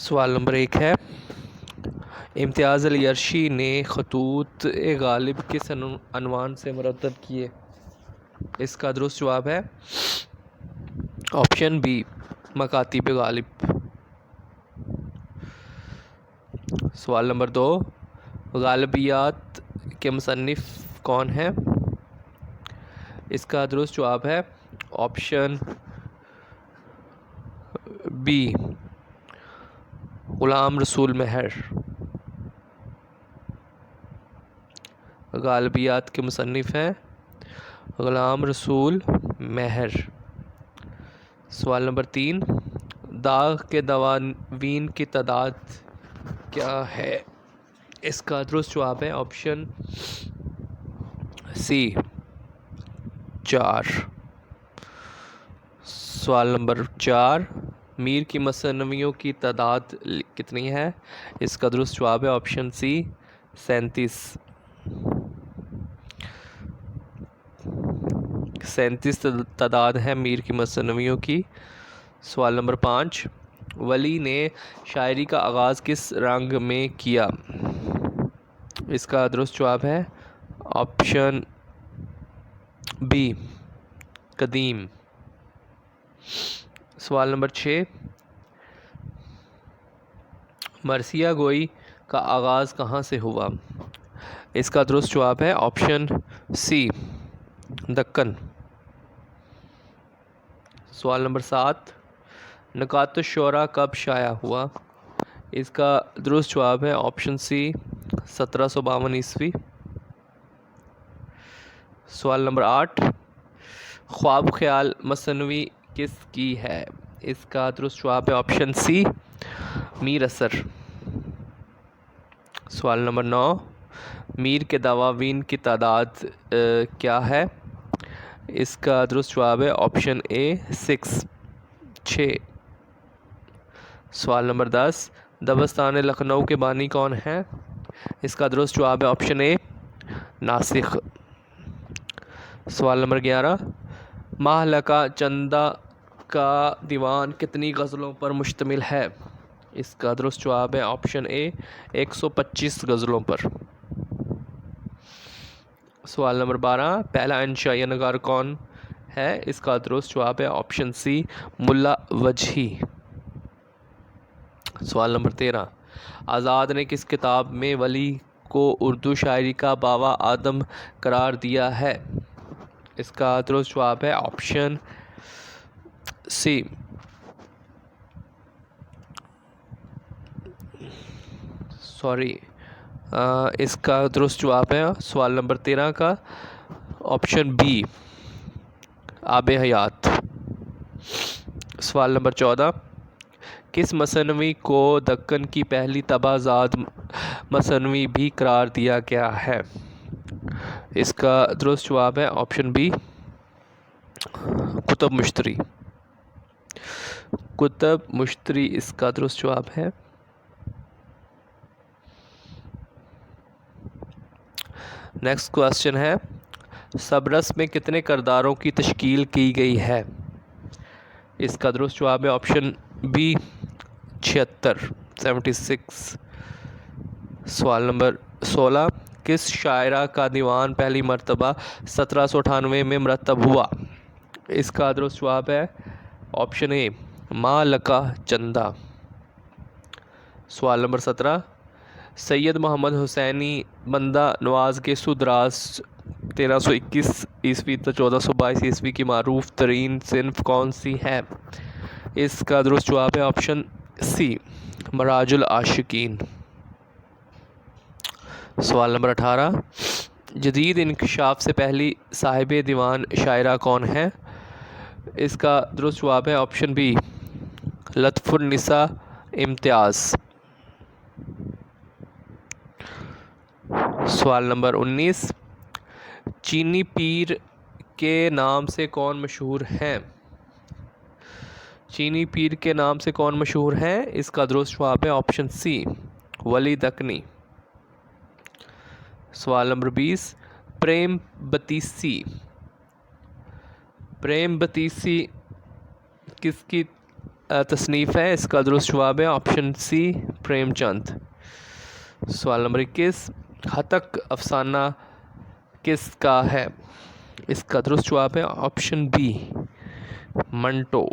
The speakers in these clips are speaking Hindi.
सवाल नंबर 1 है, इम्तियाज़ अली अर्शी ने खतूत ए गालिब किस अनवान से मुरतब किए? इसका दुरुस्त जवाब है ऑप्शन बी, मकातिब गालिब। सवाल नंबर 2, गालिबियात के मुसन्निफ़ कौन हैं? इसका दुरुस्त जवाब है ऑप्शन बी, ग़ुलाम रसूल मेहर। गालिबियात के मुसन्निफ़ हैं ग़ुलाम रसूल मेहर। सवाल नंबर 3, दाग के दवावीन की तादाद क्या है? इसका दुरुस्त जवाब है ऑप्शन सी, 4। सवाल नंबर 4, मीर की मसनवियों की तादाद कितनी है? इसका दुरुस्त जवाब है ऑप्शन सी, 37। 37 तादाद है मीर की मसनवियों की। सवाल नंबर 5, वली ने शायरी का आगाज़ किस रंग में किया? इसका दुरुस्त जवाब है ऑप्शन बी, कदीम। सवाल नंबर 6, मरसिया गोई का आगाज़ कहाँ से हुआ? इसका दुरुस्त जवाब है ऑप्शन सी, दक्कन। सवाल नंबर 7, नकातुश्शोरा कब शाया हुआ? इसका दुरुस्त जवाब है ऑप्शन सी, 1752 ईस्वी। सवाल नंबर 8, ख्वाब ख्याल मसनवी किसकी है? इसका दुरुस्त जवाब है ऑप्शन सी, मीर असर। सवाल नंबर 9, मीर के दवावीन की तादाद क्या है? इसका दुरुस्त जवाब है ऑप्शन ए, 6। सवाल नंबर 10, दबस्तान लखनऊ के बानी कौन हैं? इसका दुरुस्त जवाब है ऑप्शन ए, नासिख। सवाल नंबर 11, महलका चंदा का दीवान कितनी गज़लों पर मुश्तमिल है? इसका दुरुस्त जवाब है ऑप्शन ए, 125 गज़लों पर। सवाल नंबर 12, पहला इंशाई नगार कौन है? इसका दुरुस्त जवाब है ऑप्शन सी, मुल्ला वजही। सवाल नंबर 13, आज़ाद ने किस किताब में वली को उर्दू शायरी का बाबा आदम करार दिया है? इसका दुरुस्त जवाब है ऑप्शन सी, इसका दुरुस्त जवाब है सवाल नंबर 13 का ऑप्शन बी, आबे हयात। सवाल नंबर 14, किस मसनवी को दक्कन की पहली तबाज़ाद मसनवी भी करार दिया गया है? इसका दुरुस्त जवाब है ऑप्शन बी, कुतुब मुश्तरी। कुतुब मुश्तरी इसका दुरुस्त जवाब है। नेक्स्ट क्वेश्चन है, सबरस में कितने किरदारों की तश्कील की गई है? इसका दुरुस्त जवाब है ऑप्शन बी, 76। सवाल नंबर 16, किस शायरा का दीवान पहली मरतबा 1798 में मरतब हुआ? इसका दुरुस्त जवाब है ऑप्शन ए, माँ लका चंदा। सवाल नंबर 17, सैयद मोहम्मद हुसैनी बंदा नवाज़ के सुदराज 1321 ईस्वी तो 1422 ईस्वी की मारूफ तरीन सिन्फ कौन सी है? इसका दुरुस्त जवाब है ऑप्शन सी, मराजुल आशिकीन। सवाल नंबर 18, जदीद इंकशाफ से पहली साहिब दीवान शायरा कौन है? इसका दुरुस्त जवाब है ऑप्शन बी, लत्फ़ुन्निसा इम्तियाज़। सवाल नंबर 19, चीनी पीर के नाम से कौन मशहूर हैं? चीनी पीर के नाम से कौन मशहूर हैं? इसका दुरुस्त जवाब है ऑप्शन सी, वली दक्कनी। सवाल नंबर 20, प्रेम बतीसी किसकी तसनीफ़ है? इसका दुरुस्त जवाब है ऑप्शन सी प्रेमचंद। सवाल नंबर 21, हतक अफसाना किसका है? इसका दुरुस्त जवाब है ऑप्शन बी मंटो।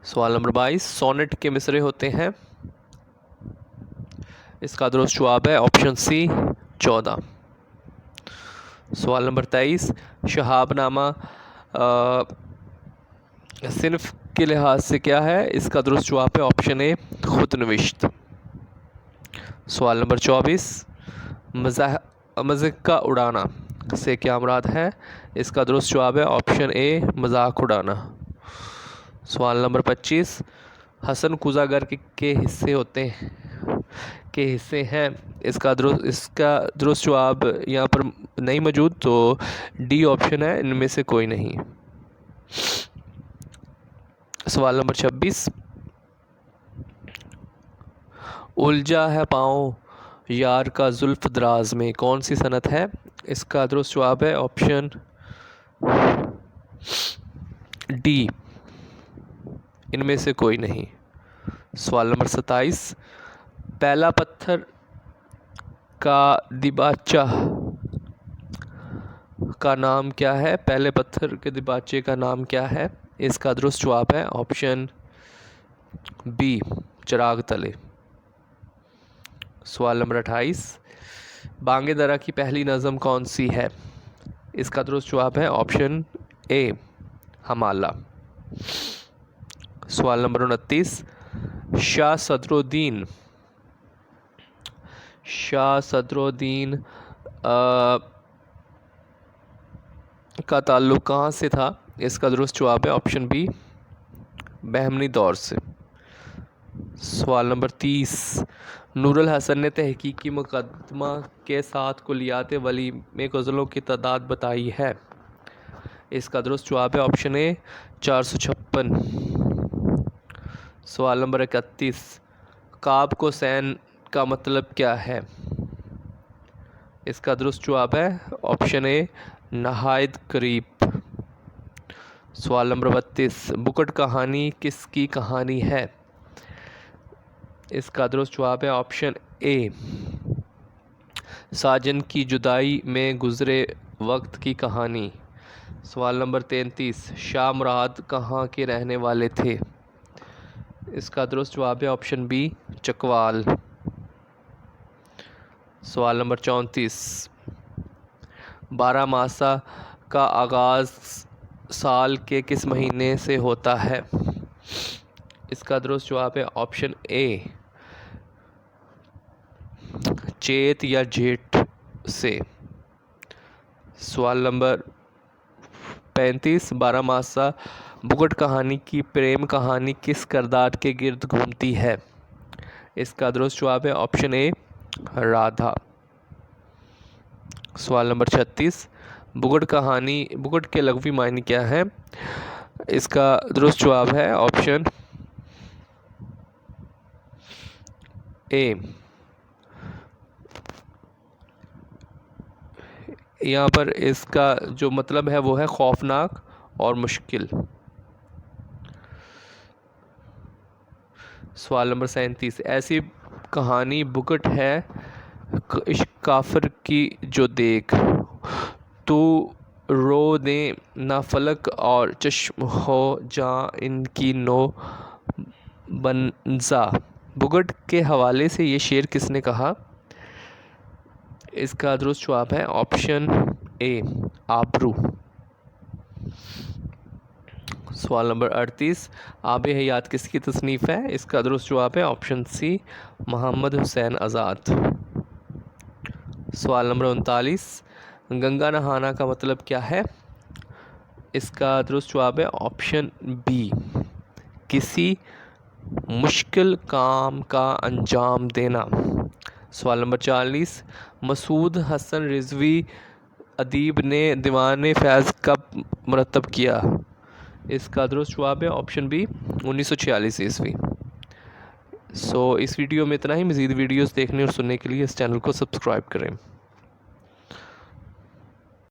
सवाल नंबर 22, सोनेट के मिसरे होते हैं? इसका दुरुस्त जवाब है ऑप्शन सी 14। सवाल नंबर 23, शहाबनामा सिनफ के लिहाज से क्या है? इसका दुरुस्त जवाब है ऑप्शन ए खुदनविश्त। सवाल नंबर 24, मज़ाक का उड़ाना से क्या मुराद है? इसका दुरुस्त जवाब है ऑप्शन ए मजाक उड़ाना। सवाल नंबर 25, हसन कुजागर के हिस्से होते हैं के हिस्से हैं? इसका दुरुस्त जवाब यहाँ पर नहीं मौजूद, तो डी ऑप्शन है इनमें से कोई नहीं। सवाल नंबर 26, उलझा है पाँव यार का जुल्फ दराज में कौन सी सनत है? इसका दुरुस्त जवाब है ऑप्शन डी इनमें से कोई नहीं। सवाल नंबर 27, पहला पत्थर का दिबाचा का नाम क्या है? पहले पत्थर के दिबाचे का नाम क्या है? इसका दुरुस्त जवाब है ऑप्शन बी चिराग तले। सवाल नंबर 28, बांगे दरा की पहली नज़म कौन सी है? इसका दुरुस्त जवाब है ऑप्शन ए हमाला। सवाल नंबर 29, शाह सदरुद्दीन का ताल्लुक़ कहाँ से था? इसका दुरुस्त जवाब है ऑप्शन बी बहमनी दौर से। सवाल नंबर 30, नूरुल हसन ने तहकीकी मुकदमा के साथ कुलियात वली में गज़लों की तादाद बताई है? इसका दुरुस्त जवाब है ऑप्शन ए 456। सवाल नंबर 31, काब को सैन का मतलब क्या है? इसका दुरुस्त जवाब है ऑप्शन ए नहायत करीब। सवाल नंबर 32, बुकट कहानी किसकी कहानी है? इसका दुरुस्त जवाब है ऑप्शन ए साजन की जुदाई में गुज़रे वक्त की कहानी। सवाल नंबर 33, शाह मुराद कहाँ के रहने वाले थे? इसका दुरुस्त जवाब है ऑप्शन बी चकवाल। सवाल नंबर 34, 12 मासा का आगाज़ साल के किस महीने से होता है? इसका दुरुस्त जवाब है ऑप्शन ए चेत या जेठ से। सवाल नंबर 35, 12 मासा बुकट कहानी की प्रेम कहानी किस किरदार के गिर्द घूमती है? इसका दुरुस्त जवाब है ऑप्शन ए राधा। सवाल नंबर 36, बुकट के लघवी मायने क्या है? इसका दुरुस्त जवाब है ऑप्शन ए। यहाँ पर इसका जो मतलब है वो है खौफनाक और मुश्किल। सवाल नंबर 37, ऐसी कहानी बुकट है इश्क काफिर की जो देख तू रो दे ना फलक और चश्म हो जा इनकी नो बनजा। बुकट के हवाले से ये शेर किसने कहा? इसका दुरुस्त जवाब है ऑप्शन ए आबरू। सवाल नंबर 38, आब हयात किसकी तसनीफ़ है? इसका दुरुस्त जवाब है ऑप्शन सी मोहम्मद हुसैन आज़ाद। सवाल नंबर 39, गंगा नहाना का मतलब क्या है? इसका दुरुस्त जवाब है ऑप्शन बी किसी मुश्किल काम का अंजाम देना। सवाल नंबर 40, मसूद हसन रिजवी अदीब ने दीवान फैज़ कब मुरतब किया? इसका दुरुस्त जवाब है ऑप्शन बी 1946 ईस्वी। इस वीडियो में इतना ही। मज़ीद वीडियोस देखने और सुनने के लिए इस चैनल को सब्सक्राइब करें।